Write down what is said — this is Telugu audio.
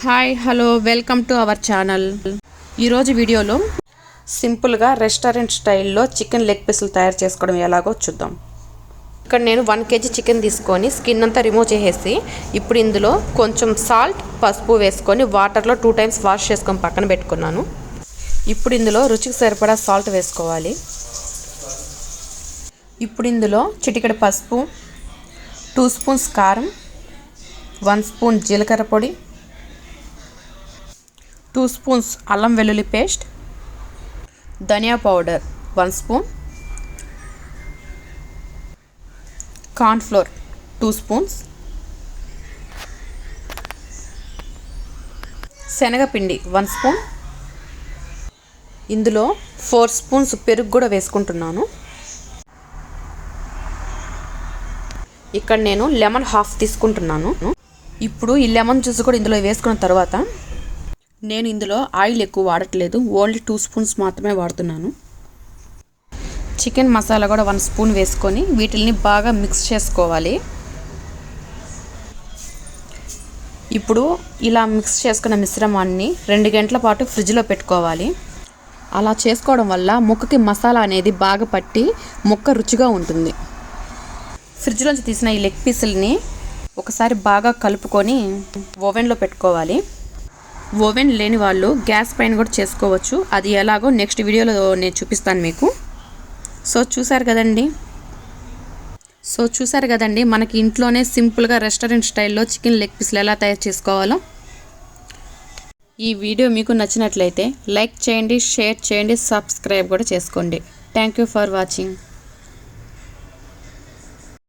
Hi hello welcome to our channel. ఈరోజు వీడియోలో సింపుల్గా రెస్టారెంట్ స్టైల్లో చికెన్ లెగ్ పీసులు తయారు చేసుకోవడం ఎలాగో చూద్దాం. ఇక్కడ నేను 1 kg చికెన్ తీసుకొని స్కిన్ అంతా రిమూవ్ చేసేసి ఇప్పుడు ఇందులో కొంచెం సాల్ట్ పసుపు వేసుకొని వాటర్లో 2 times వాష్ చేసుకొని పక్కన పెట్టుకున్నాను. ఇప్పుడు ఇందులో రుచికి సరిపడా సాల్ట్ వేసుకోవాలి. ఇప్పుడు ఇందులో చిటికెడు పసుపు, 2 spoons కారం, 1 spoon జీలకర్ర పొడి, 2 spoons అల్లం వెల్లుల్లి పేస్ట్, ధనియా powder 1 spoon, corn flour 2 spoons, శనగపిండి 1 spoon. ఇందులో 4 spoons పెరుగు కూడా వేసుకుంటున్నాను. ఇక్కడ నేను లెమన్ హాఫ్ తీసుకుంటున్నాను. ఇప్పుడు ఈ లెమన్ జ్యూస్ కూడా ఇందులో వేసుకున్న తర్వాత నేను ఇందులో ఆయిల్ ఎక్కువ వాడట్లేదు, ఓన్లీ 2 spoons మాత్రమే వాడుతున్నాను. చికెన్ మసాలా కూడా 1 spoon వేసుకొని వీటిని బాగా మిక్స్ చేసుకోవాలి. ఇప్పుడు ఇలా మిక్స్ చేసుకున్న మిశ్రమాన్ని 2 గంటల పాటు ఫ్రిడ్జ్లో పెట్టుకోవాలి. అలా చేసుకోవడం వల్ల ముక్కకి మసాలా అనేది బాగా పట్టి ముక్క రుచిగా ఉంటుంది. ఫ్రిడ్జ్లోంచి తీసిన ఈ లెగ్ పీసుల్ని ఒకసారి బాగా కలుపుకొని ఓవెన్లో పెట్టుకోవాలి. ఓవెన్ లేని వాళ్ళు గ్యాస్ పైన కూడా చేసుకోవచ్చు. అది ఎలాగో నెక్స్ట్ వీడియోలో నేను చూపిస్తాను మీకు. సో చూసారు కదండి మనకి ఇంట్లోనే సింపుల్గా రెస్టారెంట్ స్టైల్లో చికెన్ లెగ్ పీసులు ఎలా తయారు చేసుకోవాలో. ఈ వీడియో మీకు నచ్చినట్లయితే లైక్ చేయండి, షేర్ చేయండి, సబ్స్క్రైబ్ కూడా చేసుకోండి. Thank you for watching.